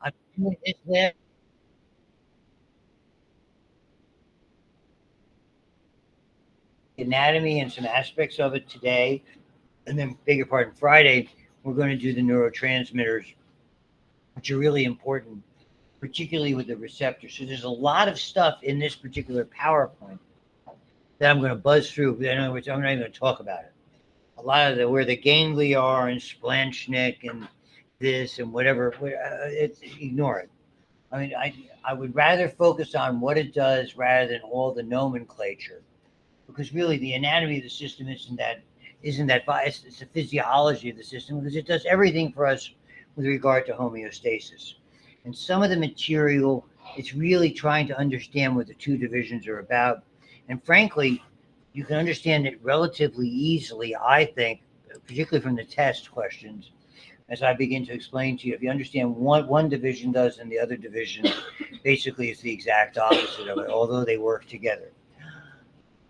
I'm doing this last anatomy and some aspects of it today, and then bigger part on Friday, we're going to do the neurotransmitters, which are really important, particularly with the receptors. So there's a lot of stuff in this particular PowerPoint that I'm going to buzz through. In other words, I'm not even going to talk about it. A lot of the where the ganglia are and Splanchnik and this and whatever, it's ignore it. I mean, I would rather focus on what it does rather than all the nomenclature, because really the anatomy of the system isn't that biased. It's the physiology of the system because it does everything for us with regard to homeostasis. And some of the material, it's really trying to understand what the two divisions are about. And frankly, you can understand it relatively easily, I think, particularly from the test questions, as I begin to explain to you. If you understand what one division does and the other division basically is the exact opposite of it, although they work together.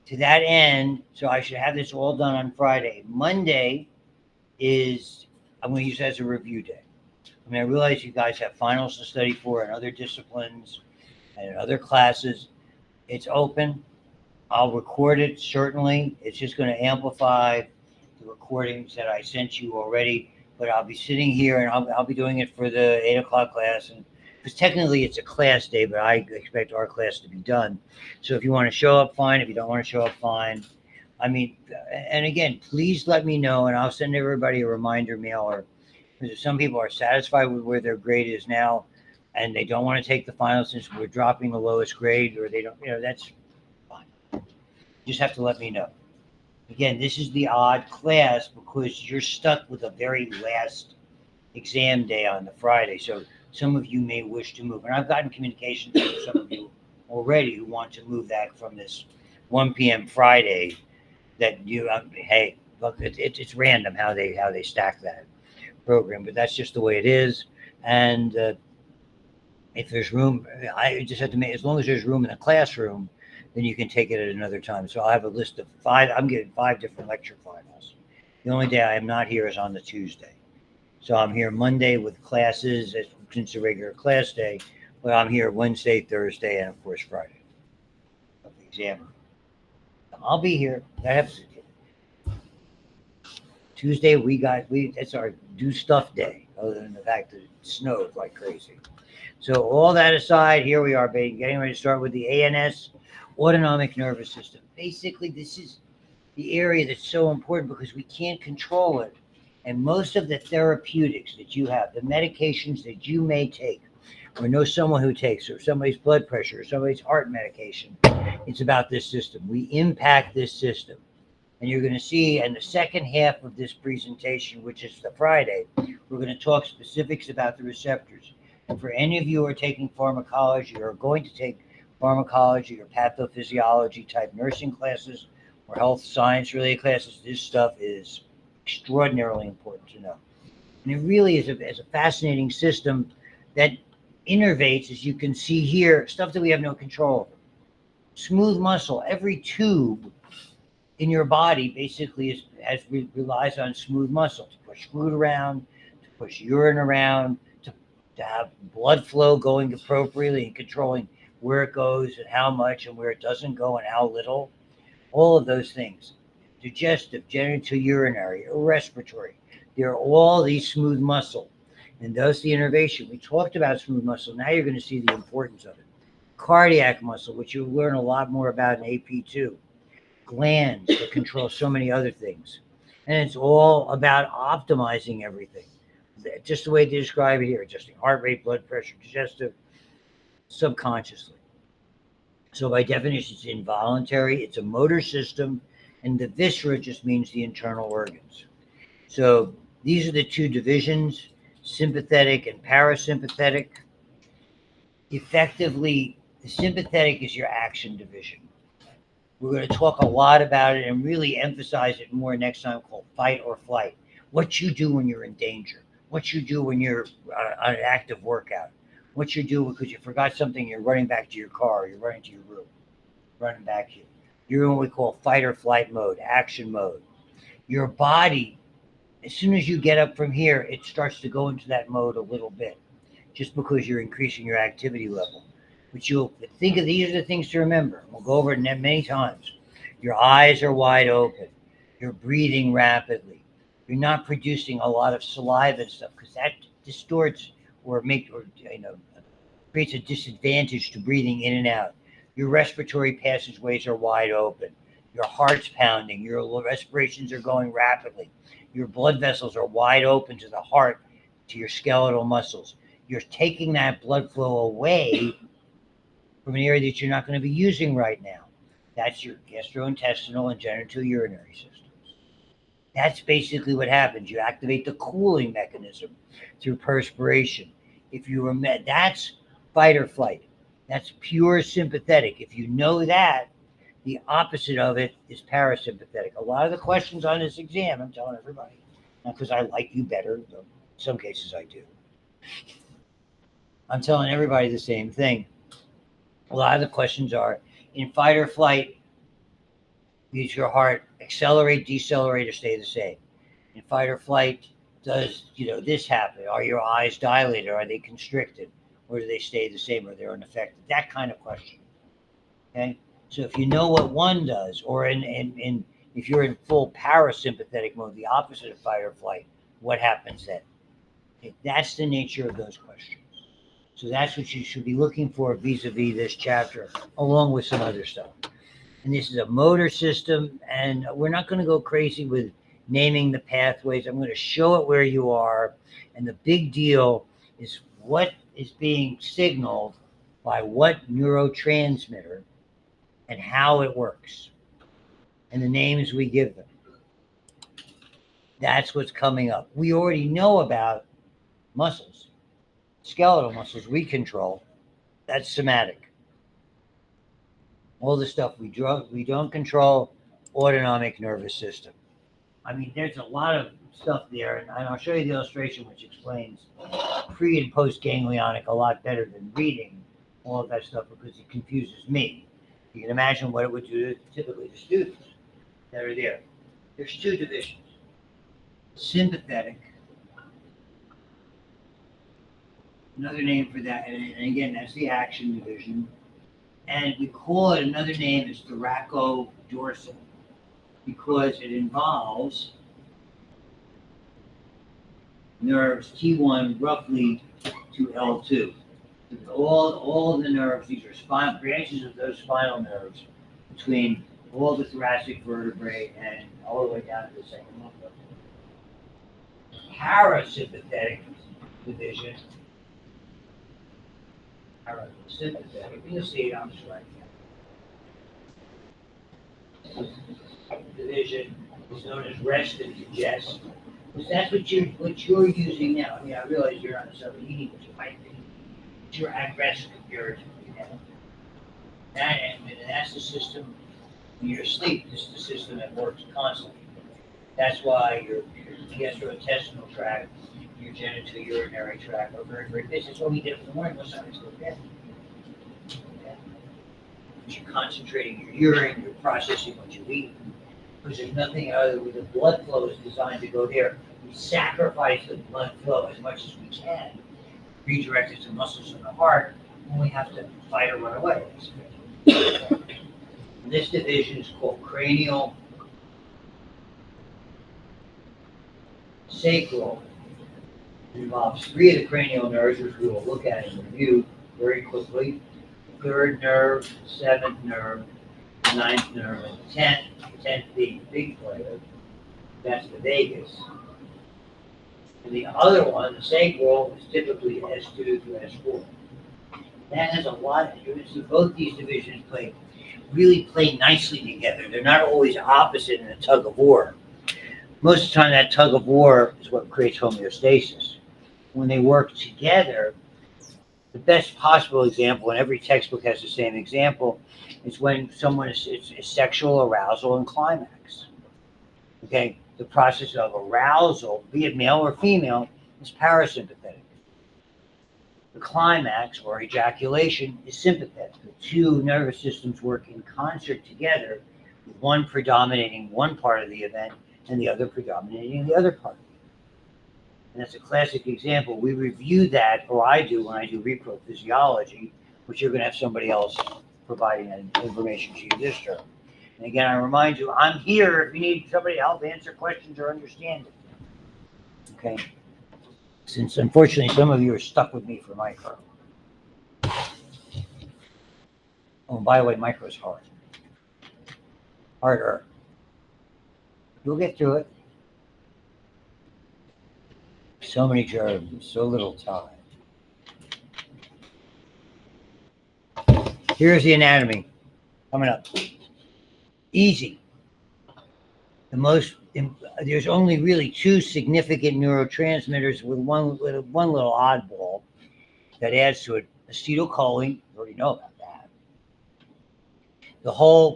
To that end, so I should have this all done on Friday. Monday is, I'm going to use as a review day. I mean, I realize you guys have finals to study for and other disciplines and in other classes. It's open. I'll record it, certainly. It's just going to amplify the recordings that I sent you already. But I'll be sitting here and I'll be doing it for the 8 o'clock class. And because technically it's a class day, but I expect our class to be done. So if you want to show up, fine. If you don't want to show up, fine. I mean, and again, please let me know, and I'll send everybody a reminder mail. Or because some people are satisfied with where their grade is now, and they don't want to take the final since we're dropping the lowest grade, or they don't, that's fine. You just have to let me know. Again, this is the odd class because you're stuck with the very last exam day on the Friday. So some of you may wish to move. And I've gotten communications from some of you already who want to move that from this 1 p.m. Friday that you, hey, look, it's random how they stack that program, but that's just the way it is. And if there's room, I just have to make, as long as there's room in the classroom, then you can take it at another time. So I'll have a list of 5, I'm getting 5 different lecture finals. The only day I am not here is on the Tuesday. So I'm here Monday with classes, since a regular class day, but I'm here Wednesday, Thursday, and of course Friday of the exam. I'll be here. That happens. Tuesday that's our do stuff day, other than the fact that it snowed like crazy. So all that aside, here we are, getting ready to start with the ANS, autonomic nervous system. Basically, this is the area that's so important because we can't control it. And most of the therapeutics that you have, the medications that you may take, or know someone who takes, or somebody's blood pressure, or somebody's heart medication, it's about this system. We impact this system. And you're going to see in the second half of this presentation, which is the Friday, we're going to talk specifics about the receptors. And for any of you who are taking pharmacology or are going to take pharmacology or pathophysiology type nursing classes or health science related classes, this stuff is extraordinarily important to know. And it really is a fascinating system that innervates, as you can see here, stuff that we have no control over. Smooth muscle, every tube in your body basically relies on smooth muscle to push food around, to push urine around, to have blood flow going appropriately and controlling where it goes and how much and where it doesn't go and how little. All of those things. Digestive, genitourinary, respiratory. They're all these smooth muscle. And those the innervation. We talked about smooth muscle. Now you're going to see the importance of it. Cardiac muscle, which you'll learn a lot more about in AP2. Glands that control so many other things. And it's all about optimizing everything. Just the way they describe it here, adjusting heart rate, blood pressure, digestive, subconsciously. So by definition, it's involuntary, it's a motor system, and the viscera just means the internal organs. So these are the two divisions, sympathetic and parasympathetic. Effectively, the sympathetic is your action division. We're going to talk a lot about it and really emphasize it more next time, called fight or flight. What you do when you're in danger. What you do when you're on an active workout. What you do because you forgot something, you're running back to your car, you're running to your room, running back here. You're in what we call fight or flight mode, action mode. Your body, as soon as you get up from here, it starts to go into that mode a little bit. just because you're increasing your activity level. But you'll think of these are the things to remember. We'll go over it many times. Your eyes are wide open. You're breathing rapidly. You're not producing a lot of saliva and stuff because that distorts or creates a disadvantage to breathing in and out. Your respiratory passageways are wide open. Your heart's pounding. Your respirations are going rapidly. Your blood vessels are wide open to the heart, to your skeletal muscles. You're taking that blood flow away from an area that you're not going to be using right now. That's your gastrointestinal and genitourinary systems. That's basically what happens. You activate the cooling mechanism through perspiration. If you remember, that's fight or flight. That's pure sympathetic. If you know that, the opposite of it is parasympathetic. A lot of the questions on this exam, I'm telling everybody, not because I like you better, though in some cases I do. I'm telling everybody the same thing. A lot of the questions are in fight or flight, does your heart accelerate, decelerate, or stay the same? In fight or flight, does this happen? Are your eyes dilated? Are they constricted? Or do they stay the same? Or they're unaffected? That kind of question. Okay? So if you know what one does, or if you're in full parasympathetic mode, the opposite of fight or flight, what happens then? Okay, that's the nature of those questions. So that's what you should be looking for vis-a-vis this chapter, along with some other stuff. And this is a motor system, and we're not going to go crazy with naming the pathways. I'm going to show it where you are, and the big deal is what is being signaled by what neurotransmitter and how it works, and the names we give them. That's what's coming up. We already know about muscles, skeletal muscles we control. That's somatic. All the stuff we don't control, autonomic nervous system. I mean, there's a lot of stuff there, and I'll show you the illustration which explains pre and post ganglionic a lot better than reading all of that stuff because it confuses me. You can imagine what it would do typically to students that are there. There's two divisions. Sympathetic. Another name for that, and again, that's the action division. And we call it, another name is thoracodorsal because it involves nerves T1 roughly to L2. All of the nerves, these are branches of those spinal nerves between all the thoracic vertebrae and all the way down to the second lumbar. Parasympathetic division. Parasympathetic. You'll see it on the slide. Division is known as rest and digest. Because that's what you're using now. I mean, I realize you're on the eating, which you might be. But you're at rest comparatively now. That's the system when you're asleep. This is the system that works constantly. That's why your gastrointestinal tract, your genitourinary tract are very, very busy. That's why we get up in the morning. Most times go to bed. You're concentrating your urine, you're processing what you eat. Because there's nothing other than the blood flow is designed to go there. We sacrifice the blood flow as much as we can, redirect it to muscles in the heart when we have to fight or run away. This division is called cranial sacral. It involves three of the cranial nerves, which we will look at and review very quickly. The third nerve, the seventh nerve, the ninth nerve, and the 10th being the big player. That's the vagus. And the other one, the sacral, is typically S2 to S4. That has a lot. You see both these divisions really play nicely together. They're not always opposite in a tug of war. Most of the time, that tug of war is what creates homeostasis. When they work together, the best possible example, and every textbook has the same example, is when someone is sexual arousal and climax. Okay, the process of arousal, be it male or female, is parasympathetic. The climax or ejaculation is sympathetic. The two nervous systems work in concert together, with one predominating one part of the event and the other predominating the other part. And that's a classic example. We review that, or I do when I do repro physiology, which you're going to have somebody else providing that information to you this term. And again, I remind you, I'm here if you need somebody to help answer questions or understand it. Okay? Since unfortunately some of you are stuck with me for micro. Oh, and by the way, micro is hard. Harder. You'll get through it. So many germs, so little time. Here's the anatomy coming up. Easy. There's only really two significant neurotransmitters with one little oddball that adds to it. Acetylcholine, you already know about that.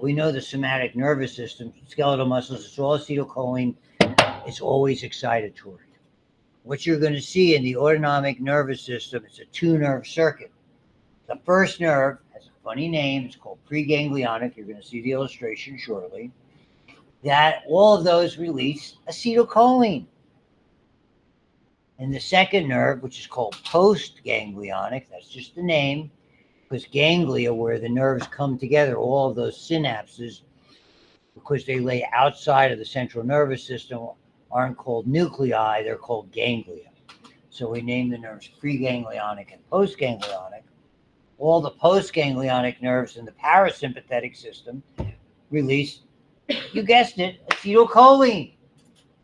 We know the somatic nervous system, skeletal muscles, it's all acetylcholine. It's always excitatory. What you're going to see in the autonomic nervous system is a two-nerve circuit. The first nerve has a funny name. It's called preganglionic. You're going to see the illustration shortly. That all of those release acetylcholine. And the second nerve, which is called postganglionic, that's just the name, because ganglia, where the nerves come together, all of those synapses, because they lay outside of the central nervous system, aren't called nuclei, they're called ganglia. So we name the nerves preganglionic and postganglionic. All the postganglionic nerves in the parasympathetic system release, you guessed it, acetylcholine.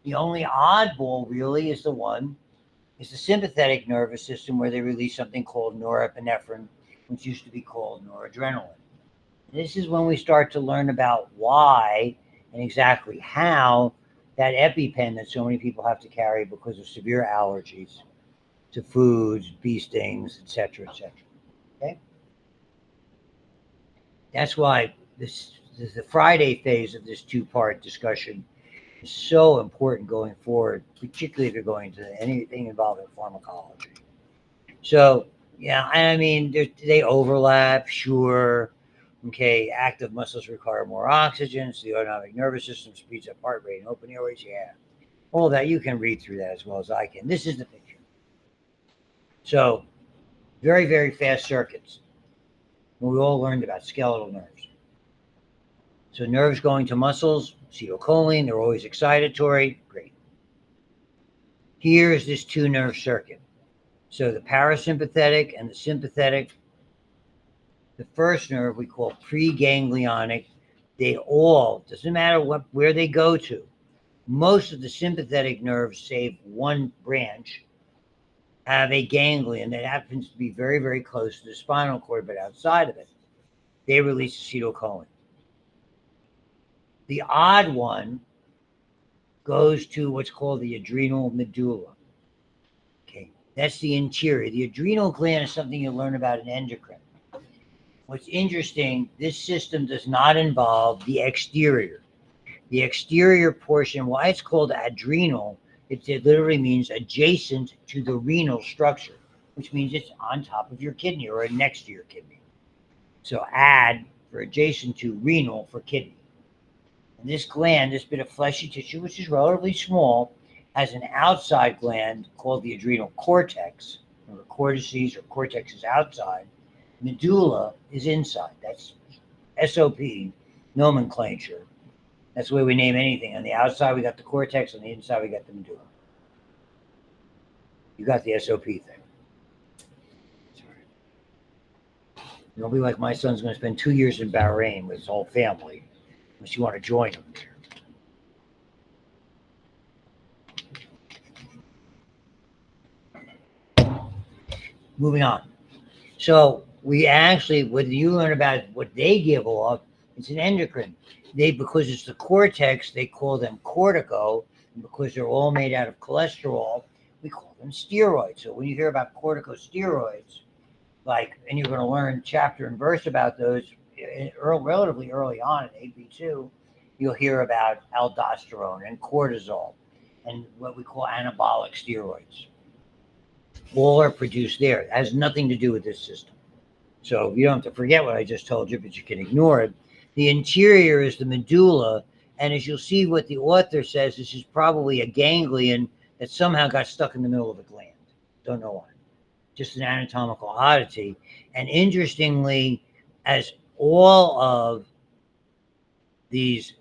The only oddball really is the sympathetic nervous system, where they release something called norepinephrine, which used to be called noradrenaline. This is when we start to learn about why and exactly how that EpiPen that so many people have to carry because of severe allergies to foods, bee stings, etc., etc. Okay? That's why this is the Friday phase of this two-part discussion is so important going forward, particularly if you're going to anything involving pharmacology. So, yeah, I mean, they overlap, sure. Okay, active muscles require more oxygen, so the autonomic nervous system speeds up heart rate and open airways. Yeah, all that, you can read through that as well as I can. This is the picture. So, very, very fast circuits. We all learned about skeletal nerves. So nerves going to muscles, acetylcholine, they're always excitatory. Great. Here's this two-nerve circuit. So the parasympathetic and the sympathetic, the first nerve we call preganglionic, they all, doesn't matter where they go to, most of the sympathetic nerves, save one branch, have a ganglion that happens to be very, very close to the spinal cord, but outside of it, they release acetylcholine. The odd one goes to what's called the adrenal medulla. Okay, that's the interior. The adrenal gland is something you learn about in endocrine. What's interesting, this system does not involve the exterior. The exterior portion, why it's called adrenal, it literally means adjacent to the renal structure, which means it's on top of your kidney or next to your kidney. So ad for adjacent to, renal for kidney. And this gland, this bit of fleshy tissue, which is relatively small, has an outside gland called the adrenal cortex. Remember, cortices or cortex is outside. Medulla is inside. That's SOP nomenclature. That's the way we name anything. On the outside, we got the cortex. On the inside, we got the medulla. You got the SOP thing. Sorry. Don't be like my son's going to spend 2 years in Bahrain with his whole family, unless you want to join him there. Moving on. So we actually, when you learn about what they give off, it's an endocrine. Because it's the cortex, they call them cortico, and because they're all made out of cholesterol, we call them steroids. So when you hear about corticosteroids, and you're going to learn chapter and verse about those relatively early on in AP2, you'll hear about aldosterone and cortisol and what we call anabolic steroids. All are produced there. It has nothing to do with this system. So you don't have to forget what I just told you, but you can ignore it. The interior is the medulla, and as you'll see what the author says, this is probably a ganglion that somehow got stuck in the middle of a gland. Don't know why. Just an anatomical oddity. And interestingly, as all of these,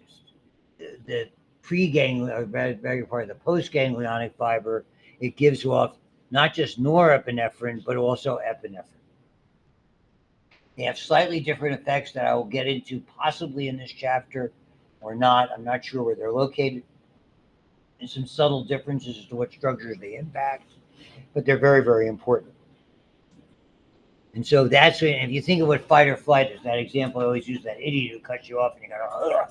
the pre-ganglion, or very part of the post-ganglionic fiber, it gives off not just norepinephrine, but also epinephrine. They have slightly different effects that I will get into possibly in this chapter or not. I'm not sure where they're located. And some subtle differences as to what structures they impact, but they're very, very important. And so that's when, if you think of what fight or flight is, that example I always use, that idiot who cuts you off and you go,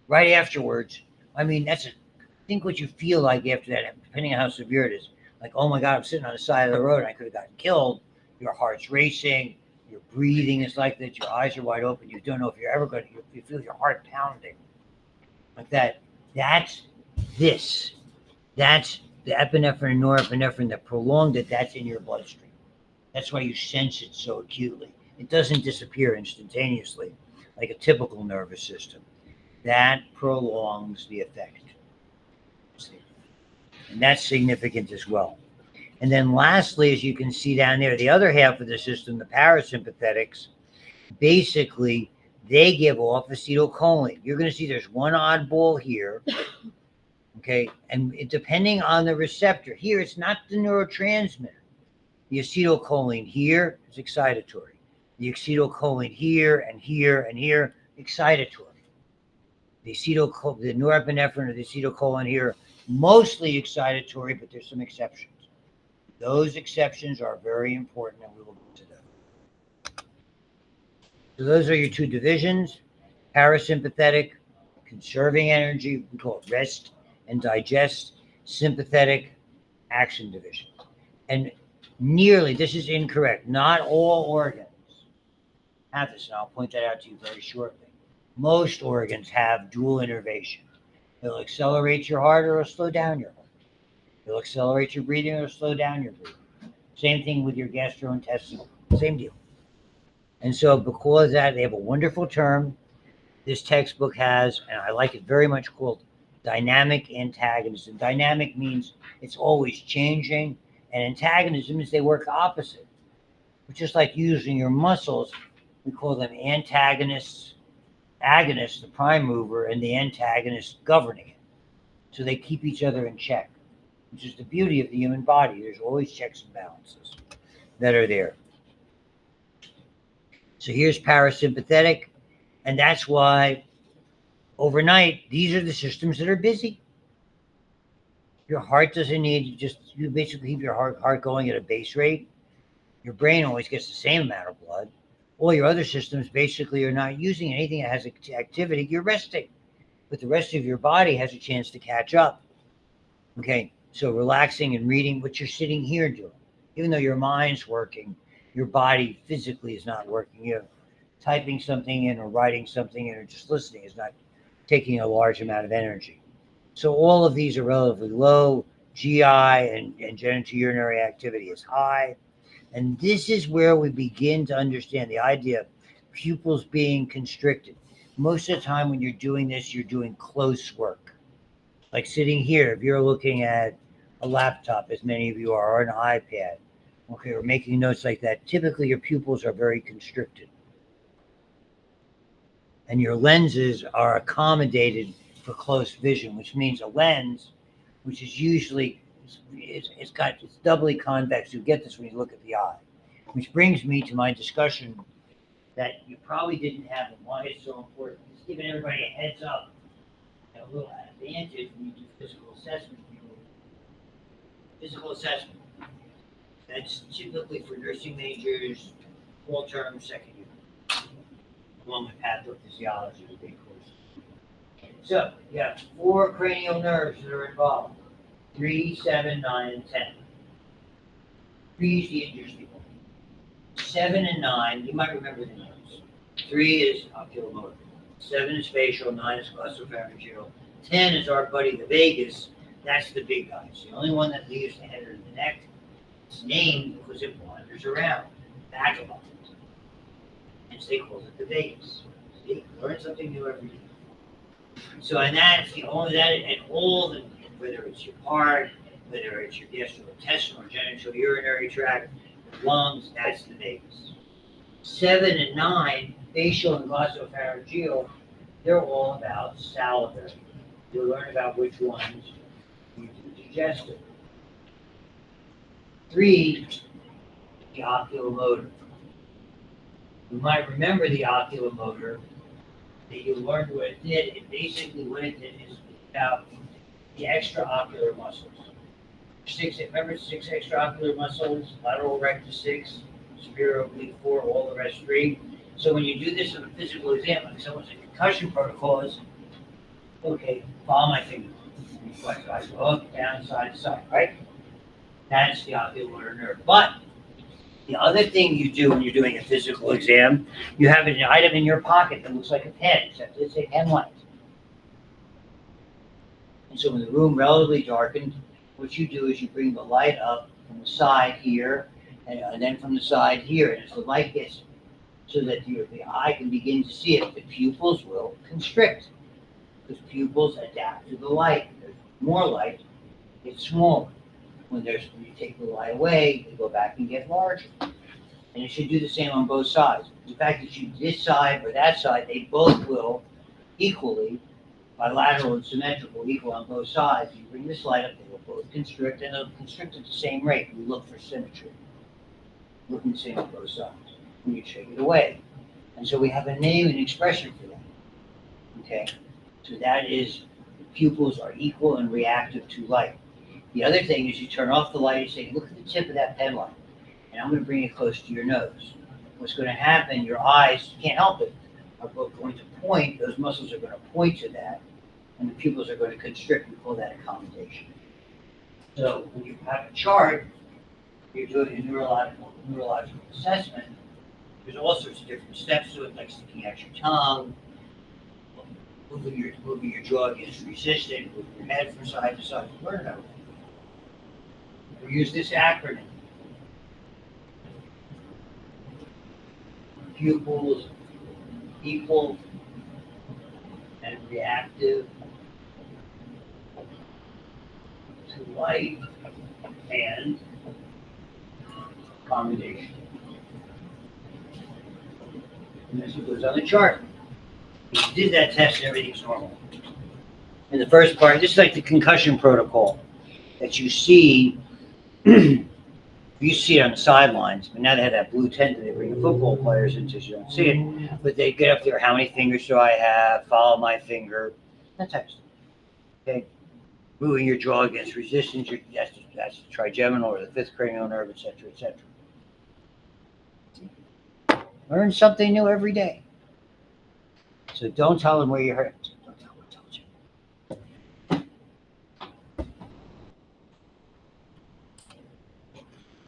right afterwards. I mean, think what you feel like after that, depending on how severe it is. Like, oh my God, I'm sitting on the side of the road and I could have gotten killed. Your heart's racing, your breathing is like that, your eyes are wide open. You don't know if you're ever going to, you feel your heart pounding like that. That's this. That's the epinephrine and norepinephrine that prolonged it. That's in your bloodstream. That's why you sense it so acutely. It doesn't disappear instantaneously like a typical nervous system. That prolongs the effect. And that's significant as well. And then lastly, as you can see down there, the other half of the system, the parasympathetics, basically, they give off acetylcholine. You're going to see there's one oddball here, okay? And depending on the receptor, here it's not the neurotransmitter. The acetylcholine here is excitatory. The acetylcholine here and here and here, excitatory. The norepinephrine or the acetylcholine here, mostly excitatory, but there's some exceptions. Those exceptions are very important, and we will get to them. So those are your two divisions: parasympathetic, conserving energy, we call it rest and digest; sympathetic, action division. And nearly, this is incorrect, not all organs have this, and I'll point that out to you very shortly. Most organs have dual innervation. It'll accelerate your heart or it'll slow down your heart. It'll accelerate your breathing or slow down your breathing. Same thing with your gastrointestinal. Same deal. And so because of that, they have a wonderful term this textbook has, and I like it very much, called dynamic antagonism. Dynamic means it's always changing, and antagonism means they work opposite. It's just like using your muscles. We call them antagonists, agonists, the prime mover, and the antagonist governing it. So they keep each other in check, which is the beauty of the human body. There's always checks and balances that are there. So here's parasympathetic, and that's why overnight, these are the systems that are busy. Your heart doesn't need, you basically keep your heart going at a base rate. Your brain always gets the same amount of blood. All your other systems basically are not using anything that has activity. You're resting, but the rest of your body has a chance to catch up. Okay, so relaxing and reading what you're sitting here doing. Even though your mind's working, your body physically is not working. You're typing something in or writing something in or just listening is not taking a large amount of energy. So all of these are relatively low. GI and genitourinary activity is high. And this is where we begin to understand the idea of pupils being constricted. Most of the time when you're doing this, you're doing close work. Like sitting here, if you're looking at a laptop, as many of you are, or an iPad, okay, or making notes like that, typically your pupils are very constricted. And your lenses are accommodated for close vision, which means a lens, which is usually, it's doubly convex. You get this when you look at the eye. Which brings me to my discussion that you probably didn't have and why it's so important. It's giving everybody a heads up, a little advantage when you do physical assessment. Physical assessment. That's typically for nursing majors, fall term, second year, along with pathophysiology, the big course. So you have 4 cranial nerves that are involved: 3, 7, 9, and 10. 3 is the interesting one. 7 and 9, you might remember the names. 3 is oculomotor. 7 is facial. 9 is glossopharyngeal. 10 is our buddy the vagus. That's the big guy. It's the only one that leaves the head or the neck. It's named because it wanders around, vagabond. Hence they call it the vagus. See, learn something new every day. So, and that's the only that, and all the, whether it's your heart, whether it's your gastrointestinal, genitourinary tract, lungs, that's the vagus. 7 and 9, facial and glossopharyngeal, they're all about salivary. You'll learn about which ones you do digestive. 3, the oculomotor. You might remember the oculomotor that you learned what it did. It basically what it did is about the extraocular muscles. Remember 6 extraocular muscles, lateral rectus 6, superior oblique 4, all the rest 3. So when you do this in a physical exam, like someone's in concussion protocol is, okay, follow my finger. Reflex eyes go up, down, side to side, right? That's the oculomotor nerve. But the other thing you do when you're doing a physical exam, you have an item in your pocket that looks like a pen, except it's a pen light. And so when the room relatively darkened, what you do is you bring the light up from the side here, and then from the side here, and as the light gets so that the eye can begin to see it, the pupils will constrict, because pupils adapt to the light. There's more light, it's smaller. When you take the light away, they go back and get larger. And it should do the same on both sides. The fact that you this side or that side, they both will equally, bilateral and symmetrical, equal on both sides. You bring this light up, they will both constrict, and they'll constrict at the same rate. We look for symmetry. Looking the same on both sides. When you take it away. And so we have a name and expression for that. Okay? So that is, the pupils are equal and reactive to light. The other thing is you turn off the light and say, look at the tip of that pen light. And I'm going to bring it close to your nose. What's going to happen, your eyes, you can't help it, are both going to point, those muscles are going to point to that, and the pupils are going to constrict. We call that accommodation. So when you have a chart, you're doing a neurological assessment, there's all sorts of different steps to it, like sticking out your tongue, moving your jaw against resistance, moving your head from side to side. Learn about it. We use this acronym. Pupils equal and reactive to light and accommodation. And this goes on the chart. If you did that test, everything's normal. In the first part, this is like the concussion protocol that you see. You see it on the sidelines, but now they have that blue tent that they bring the football players into, so you don't see it. But they get up there, how many fingers do I have? Follow my finger. That type of stuff. Okay? Moving your jaw against resistance, that's the trigeminal or the fifth cranial nerve, etc., etc. Learn something new every day. So don't tell them where you hurt. Don't tell them what I told you.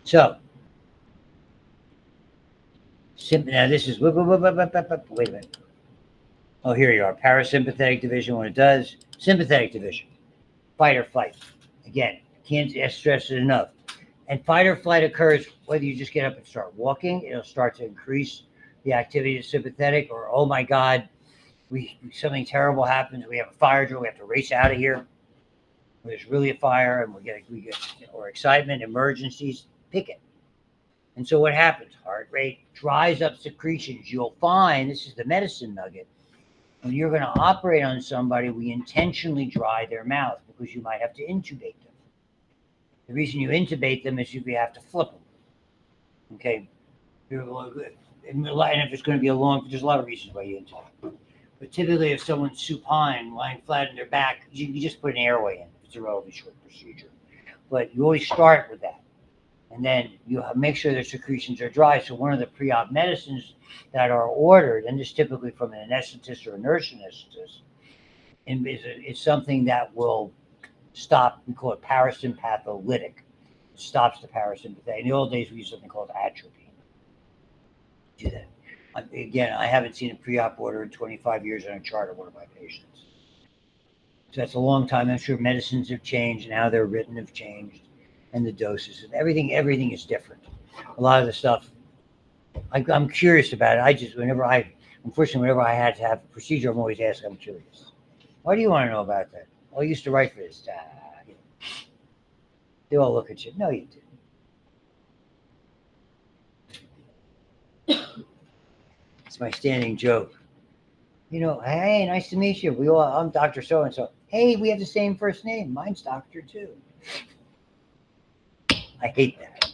So, now this is, wait a minute. Oh, here you are. Parasympathetic division, what it does. Sympathetic division. Fight or flight. Again, can't stress it enough. And fight or flight occurs whether you just get up and start walking. It'll start to increase the activity of sympathetic, or, oh my God, something terrible happens. We have a fire drill. We have to race out of here. There's really a fire, and we get or excitement, emergencies. Pick it. And so what happens? Heart rate dries up secretions. You'll find, this is the medicine nugget, when you're going to operate on somebody, we intentionally dry their mouth because you might have to intubate them. The reason you intubate them is you have to flip them. Okay? And if it's going to be there's a lot of reasons why you intubate. But typically, if someone's supine, lying flat on their back, you just put an airway in. It's a relatively short procedure. But you always start with that. And then you make sure their secretions are dry. So one of the pre-op medicines that are ordered, and this is typically from an anesthetist or a nurse anesthetist, is something that will stop, we call it parasympatholytic. It stops the parasympathetic. In the old days, we used something called atropine. Do that. Again, I haven't seen a pre-op order in 25 years on a chart of one of my patients. So that's a long time. I'm sure medicines have changed and how they're written have changed. And the doses and everything is different. A lot of the stuff, I'm curious about it. Whenever I had to have a procedure, I'm always asking, I'm curious. Why do you want to know about that? Well, I used to write for this. They all look at you. No, you didn't. It's my standing joke. Hey, nice to meet you. I'm Dr. So-and-so. Hey, we have the same first name. Mine's Doctor too. I hate that.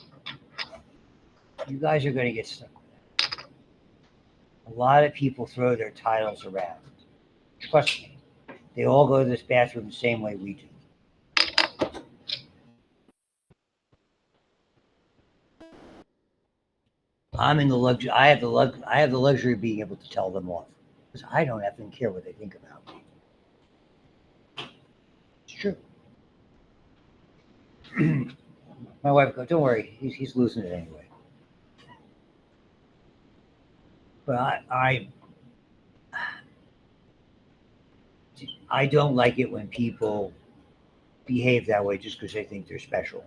You guys are going to get stuck with that. A lot of people throw their titles around. Trust me. They all go to this bathroom the same way we do. I'm in the luxury. I have the luxury of being able to tell them off because I don't have to care what they think about me. It's true. My wife goes, "Don't worry, he's losing it anyway." But I don't like it when people behave that way just because they think they're special.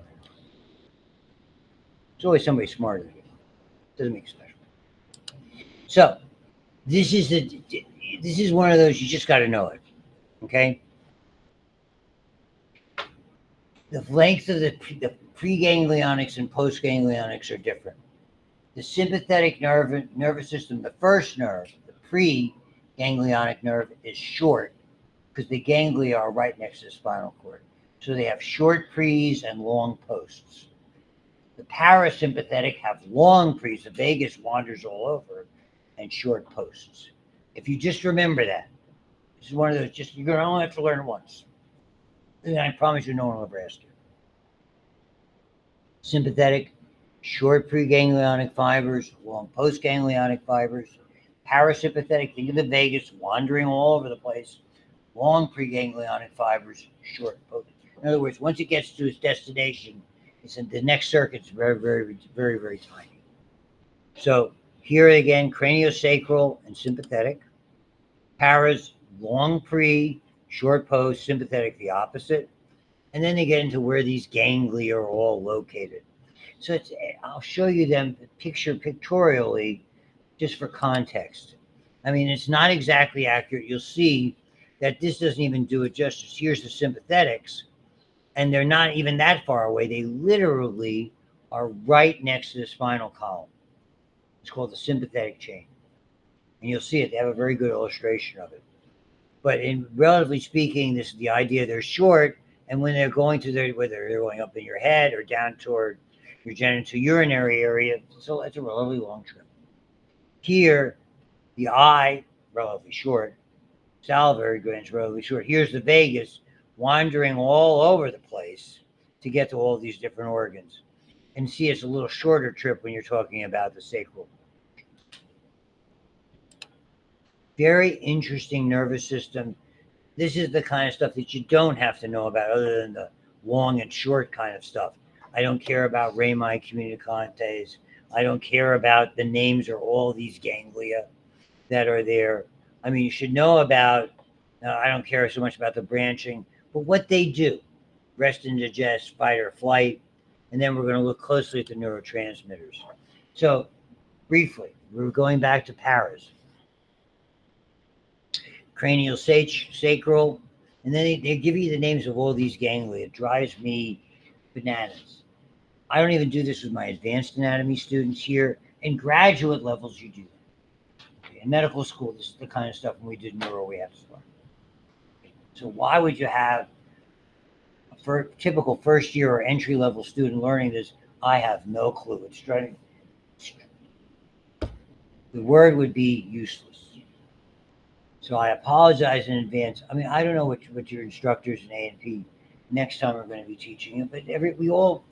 There's always somebody smarter than you. Doesn't make you special. So this is one of those you just got to know it. Okay. The length of the preganglionics and postganglionics are different. The sympathetic nervous system, the first nerve, the preganglionic nerve, is short because the ganglia are right next to the spinal cord. So they have short pre's and long posts. The parasympathetic have long pre's. The vagus wanders all over and short posts. If you just remember that, this is one of those, you're going to only have to learn it once. And I promise you no one will ever ask you. Sympathetic, short preganglionic fibers, long postganglionic fibers. Parasympathetic, think of the vagus wandering all over the place. Long preganglionic fibers, short post. In other words, once it gets to its destination, the next circuit's very, very, very, very tiny. So here again, craniosacral and sympathetic. Paras, long pre, short post, sympathetic, the opposite. And then they get into where these ganglia are all located. So I'll show you them pictorially just for context. I mean, it's not exactly accurate. You'll see that this doesn't even do it justice. Here's the sympathetics, and they're not even that far away. They literally are right next to the spinal column. It's called the sympathetic chain. And you'll see it. They have a very good illustration of it. But in relatively speaking, this is the idea. They're short, and when they're going to whether they're going up in your head or down toward your genitourinary area, so it's a relatively long trip. Here, the eye, relatively short, salivary glands, relatively short. Here's the vagus wandering all over the place to get to all these different organs. And see, it's a little shorter trip when you're talking about the sacral. Very interesting nervous system. This is the kind of stuff that you don't have to know about other than the long and short kind of stuff. I don't care about rami communicantes. I don't care about the names or all these ganglia that are there. I mean, you should know about, I don't care so much about the branching, but what they do, rest and digest, fight or flight. And then we're going to look closely at the neurotransmitters. So briefly, we're going back to paras. Cranial sacral, and then they give you the names of all these ganglia. It drives me bananas. I don't even do this with my advanced anatomy students here. In graduate levels, you do that. Okay. In medical school, this is the kind of stuff when we did neuro, we have to learn. So why would you have a typical first year or entry level student learning this? I have no clue. The word would be useless. So I apologize in advance. I mean, I don't know what your instructors in A&P next time are going to be teaching you, but we all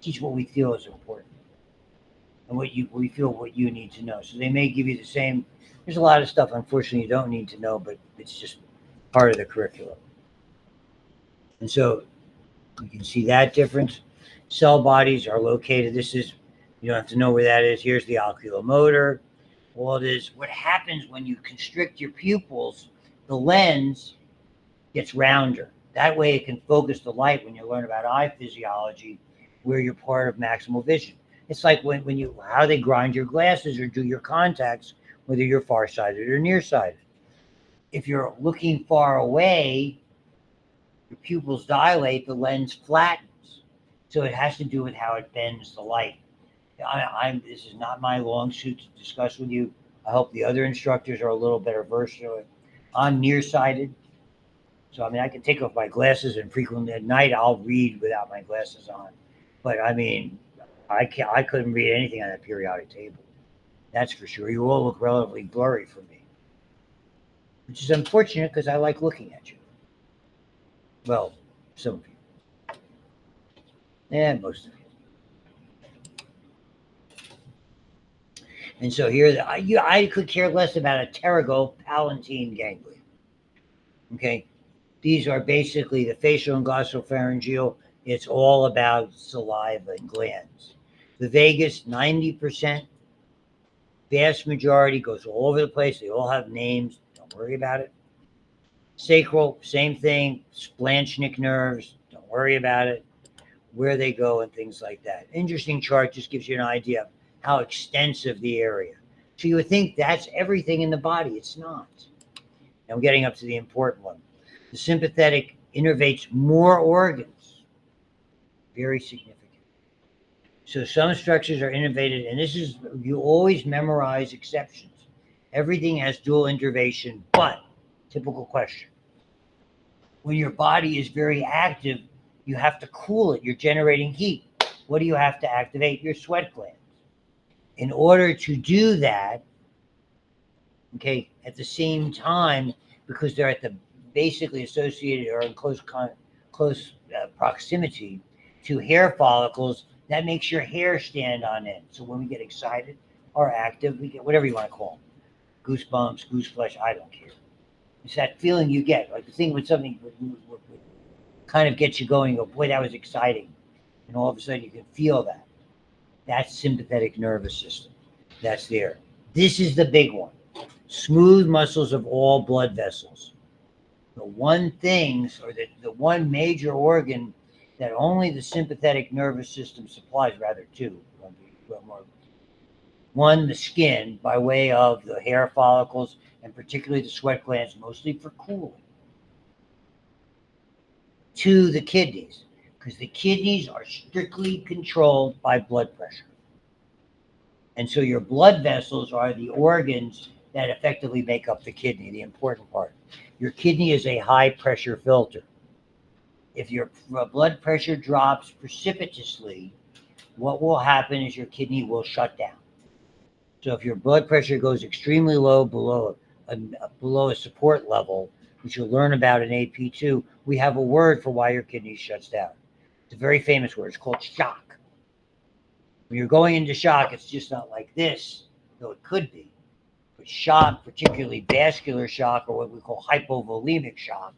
teach what we feel is important and we feel what you need to know. So they may give you the same. There's a lot of stuff, unfortunately, you don't need to know, but it's just part of the curriculum. And so you can see that difference. Cell bodies are located. You don't have to know where that is. Here's the oculomotor. All it is, what happens when you constrict your pupils, the lens gets rounder. That way it can focus the light when you learn about eye physiology, where you're part of maximal vision. It's like how they grind your glasses or do your contacts, whether you're farsighted or nearsighted. If you're looking far away, your pupils dilate, the lens flattens. So it has to do with how it bends the light. This is not my long suit to discuss with you. I hope the other instructors are a little better versed in it. I'm nearsighted, so I mean I can take off my glasses, and frequently at night I'll read without my glasses on. But I mean, I couldn't read anything on that periodic table. That's for sure. You all look relatively blurry for me, which is unfortunate because I like looking at you. Well, some of you, and most of you. And so here, I could care less about a pterygopalatine ganglia. Okay, these are basically the facial and glossopharyngeal. It's all about saliva and glands. The vagus, 90%, vast majority goes all over the place. They all have names. Don't worry about it. Sacral, same thing. Splanchnic nerves. Don't worry about it. Where they go and things like that. Interesting chart, just gives you an idea of how extensive the area. So you would think that's everything in the body. It's not. I'm getting up to the important one. The sympathetic innervates more organs. Very significant. So some structures are innervated, and this is, you always memorize exceptions. Everything has dual innervation, but, typical question. When your body is very active, you have to cool it. You're generating heat. What do you have to activate? Your sweat glands. In order to do that, okay, at the same time, because they're at the basically associated or in close proximity to hair follicles, that makes your hair stand on end. So when we get excited or active, we get whatever you want to call them, goosebumps, goose flesh, I don't care. It's that feeling you get, like the thing with something would kind of gets you going. Oh boy, that was exciting, and all of a sudden you can feel that. That's sympathetic nervous system. That's there. This is the big one. Smooth muscles of all blood vessels. The one things, or the one major organ that only the sympathetic nervous system supplies, rather two. One, the skin, by way of the hair follicles, and particularly the sweat glands, mostly for cooling. Two, the kidneys, because the kidneys are strictly controlled by blood pressure. And so your blood vessels are the organs that effectively make up the kidney, the important part. Your kidney is a high pressure filter. If your blood pressure drops precipitously, what will happen is your kidney will shut down. So if your blood pressure goes extremely low, below a support level, which you'll learn about in AP2, we have a word for why your kidney shuts down. It's a very famous word. It's called shock. When you're going into shock, it's just not like this, though it could be. But shock, particularly vascular shock, or what we call hypovolemic shock.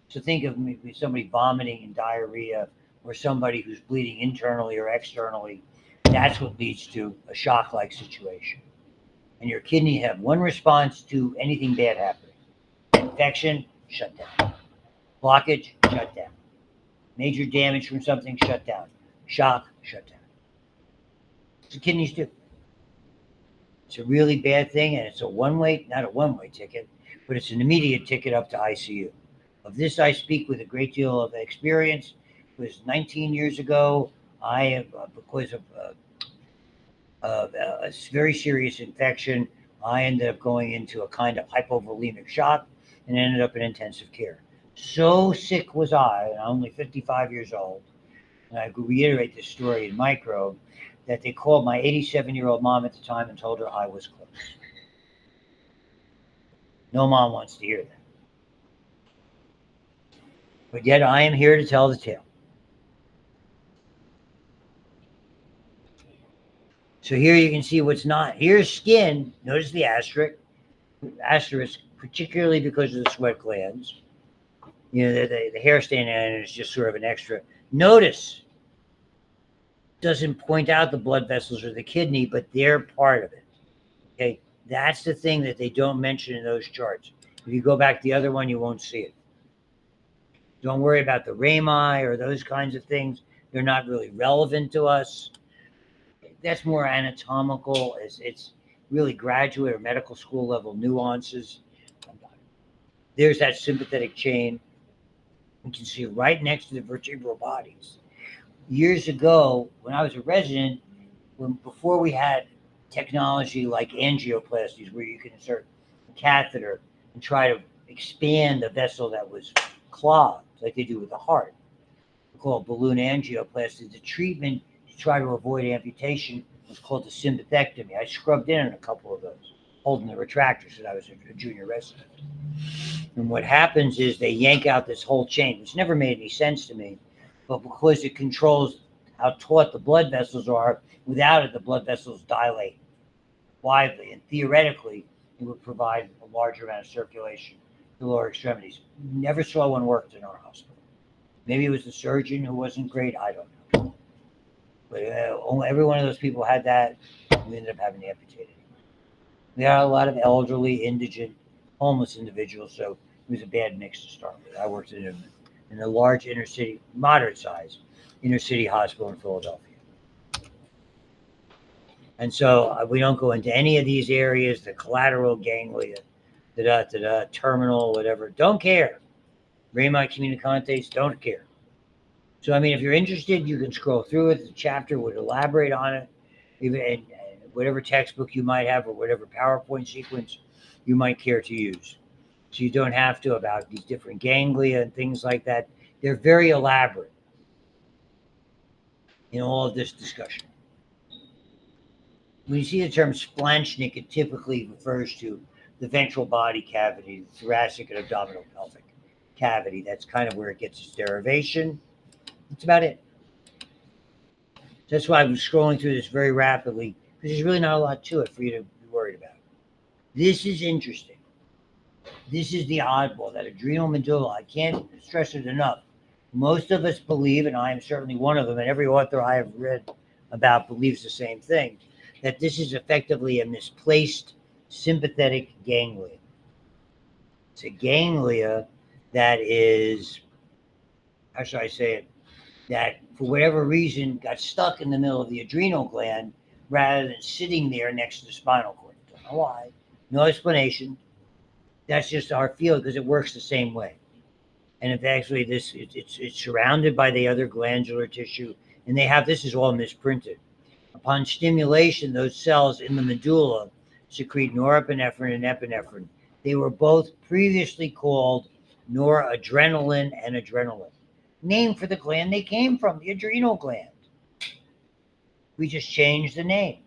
So think of somebody vomiting and diarrhea, or somebody who's bleeding internally or externally. That's what leads to a shock-like situation. And your kidney have one response to anything bad happening. Infection, shut down. Blockage, shut down. Major damage from something, shut down. Shock, shut down. That's what kidneys do. It's a really bad thing, and it's a one-way, not a one-way ticket, but it's an immediate ticket up to ICU. Of this I speak with a great deal of experience. It was 19 years ago. Because of a very serious infection, I ended up going into a kind of hypovolemic shock and ended up in intensive care. So sick was I, and I'm only 55 years old, and I could reiterate this story in micro, that they called my 87-year-old mom at the time and told her I was close. No mom wants to hear that. But yet I am here to tell the tale. So here you can see what's not. Here's skin. Notice the asterisk, particularly because of the sweat glands. You know, the hair standing on it is just sort of an extra. Notice, doesn't point out the blood vessels or the kidney, but they're part of it. Okay, that's the thing that they don't mention in those charts. If you go back to the other one, you won't see it. Don't worry about the rami or those kinds of things. They're not really relevant to us. That's more anatomical. It's really graduate or medical school level nuances. There's that sympathetic chain. You can see right next to the vertebral bodies. years ago, when I was a resident, before we had technology like angioplasties, where you can insert a catheter and try to expand a vessel that was clogged, like they do with the heart, called balloon angioplasty. The treatment to try to avoid amputation was called the sympathectomy. I scrubbed in on a couple of those, holding the retractors when I was a junior resident. And what happens is they yank out this whole chain, which never made any sense to me, but because it controls how taut the blood vessels are, without it, the blood vessels dilate widely, and theoretically, it would provide a larger amount of circulation to the lower extremities. Never saw one worked in our hospital. Maybe it was the surgeon who wasn't great. I don't know. But every one of those people had that. We ended up having to amputate it. We had a lot of elderly, indigent, homeless individuals, so it was a bad mix to start with. I worked in a large inner city, moderate size inner city hospital in Philadelphia. And so we don't go into any of these areas, the collateral ganglia, terminal, whatever. Don't care. Rami communicantes, don't care. So, I mean, if you're interested, you can scroll through it. The chapter would elaborate on it. Even in whatever textbook you might have or whatever PowerPoint sequence you might care to use. So you don't have to about these different ganglia and things like that. They're very elaborate in all of this discussion. When you see the term splanchnic, it typically refers to the ventral body cavity, the thoracic and abdominal pelvic cavity. That's kind of where it gets its derivation. That's about it. That's why I'm scrolling through this very rapidly, because there's really not a lot to it for you to be worried about. This is interesting. This is the oddball, that adrenal medulla. I can't stress it enough. Most of us believe, and I am certainly one of them, and every author I have read about believes the same thing, that this is effectively a misplaced sympathetic ganglia. It's a ganglia that is, how should I say it, that for whatever reason got stuck in the middle of the adrenal gland rather than sitting there next to the spinal cord. Don't know why. No explanation. That's just our field because it works the same way. And if actually it's surrounded by the other glandular tissue, and this is all misprinted. Upon stimulation, those cells in the medulla secrete norepinephrine and epinephrine. They were both previously called noradrenaline and adrenaline. Name for the gland they came from, the adrenal gland. We just changed the name.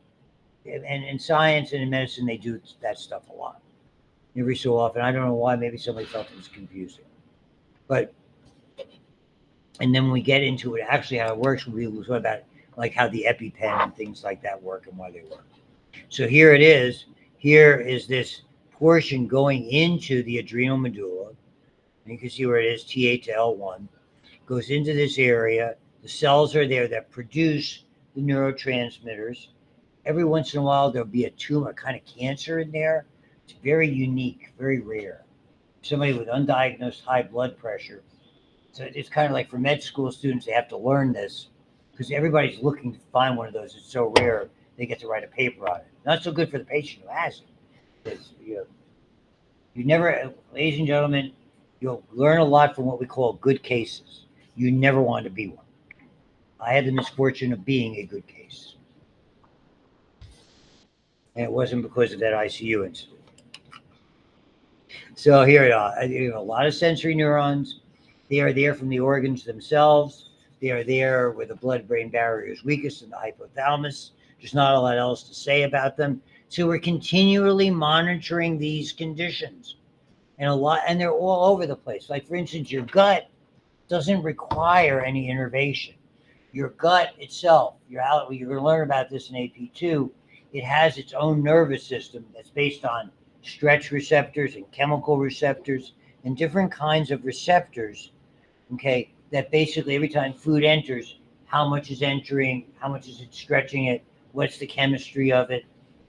And in science and in medicine, they do that stuff a lot. Every so often. I don't know why. Maybe somebody felt it was confusing. But, and then when we get into it, actually how it works, we talk about like how the EpiPen and things like that work and why they work. So here it is. Here is this portion going into the adrenal medulla. And you can see where it is, T8 to L1. Goes into this area. The cells are there that produce the neurotransmitters. Every once in a while, there'll be a tumor, kind of cancer in there. It's very unique, very rare. Somebody with undiagnosed high blood pressure. So it's kind of like for med school students, they have to learn this because everybody's looking to find one of those. It's so rare, they get to write a paper on it. Not so good for the patient who has it. Because, you never, ladies and gentlemen, you'll learn a lot from what we call good cases. You never want to be one. I had the misfortune of being a good case. And it wasn't because of that ICU incident. So here it is. A lot of sensory neurons. They are there from the organs themselves. They are there where the blood-brain barrier is weakest in the hypothalamus. There's not a lot else to say about them. So we're continually monitoring these conditions. And they're all over the place. Like, for instance, your gut doesn't require any innervation. Your gut itself, you're going to learn about this in AP2, it has its own nervous system that's based on stretch receptors and chemical receptors and different kinds of receptors, okay, that basically every time food enters, how much is entering, how much is it stretching it, what's the chemistry of it,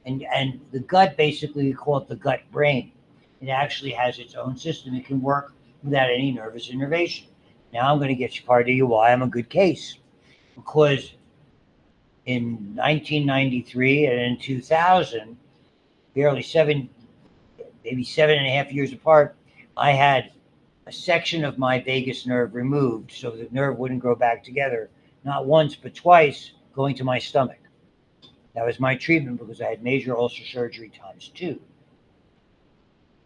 and the gut, basically, we call it the gut brain. It actually has its own system. It can work without any nervous innervation. Now I'm going to get you part of you why I'm a good case. Because in 1993 and in 2000, maybe 7.5 years apart, I had a section of my vagus nerve removed so the nerve wouldn't grow back together. not once, but twice, going to my stomach. That was my treatment because I had major ulcer surgery ×2,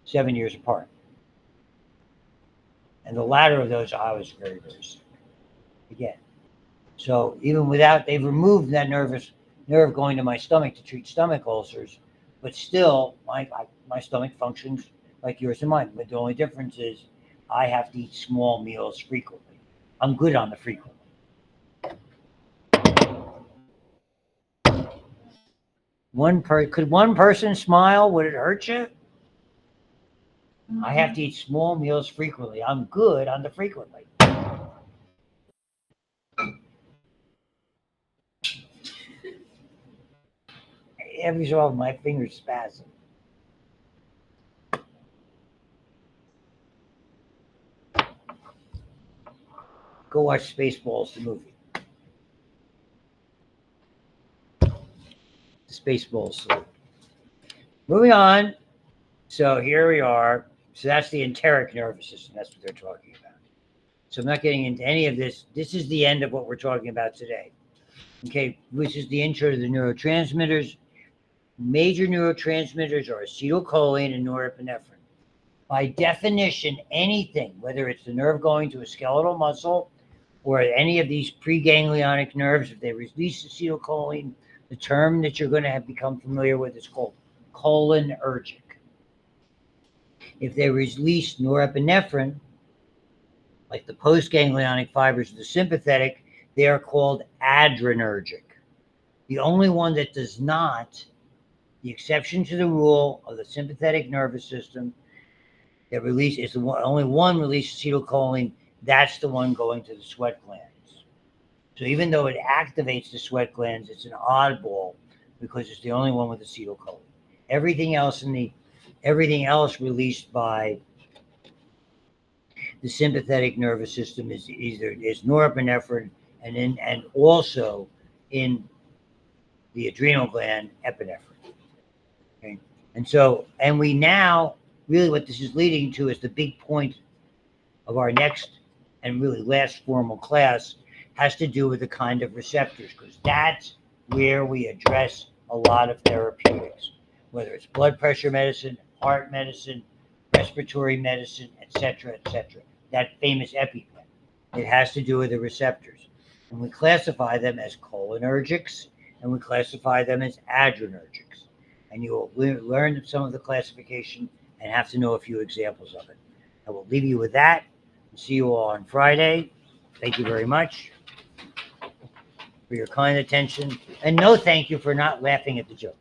7 years apart. And the latter of those, I was very, very sick again. So even without, they've removed that nerve going to my stomach to treat stomach ulcers, but still, my stomach functions like yours and mine. But the only difference is I have to eat small meals frequently. I'm good on the frequently. Could one person smile? Would it hurt you? I have to eat small meals frequently. I'm good on the frequently. Every so often, my fingers spasm. Go watch Spaceballs, the movie. The Spaceballs. Moving on. So here we are. So that's the enteric nervous system. That's what they're talking about. So I'm not getting into any of this. This is the end of what we're talking about today. Okay, which is the intro to the neurotransmitters. Major neurotransmitters are acetylcholine and norepinephrine. By definition, anything, whether it's the nerve going to a skeletal muscle or any of these preganglionic nerves, if they release acetylcholine, the term that you're going to have become familiar with is called cholinergic. If they release norepinephrine, like the postganglionic fibers of the sympathetic, they are called adrenergic. The only one that does not, the exception to the rule of the sympathetic nervous system that is the only one releases acetylcholine, that's the one going to the sweat glands. So even though it activates the sweat glands, it's an oddball because it's the only one with acetylcholine. Everything else released by the sympathetic nervous system is norepinephrine and also in the adrenal gland epinephrine. Okay? And we now really what this is leading to is the big point of our next and really last formal class has to do with the kind of receptors, because that's where we address a lot of therapeutics, whether it's blood pressure medicine, heart medicine, respiratory medicine, etc., etc. That famous EpiPen. It has to do with the receptors. And we classify them as cholinergics, and we classify them as adrenergics. And you will learn some of the classification and have to know a few examples of it. I will leave you with that. See you all on Friday. Thank you very much for your kind attention. And no thank you for not laughing at the joke.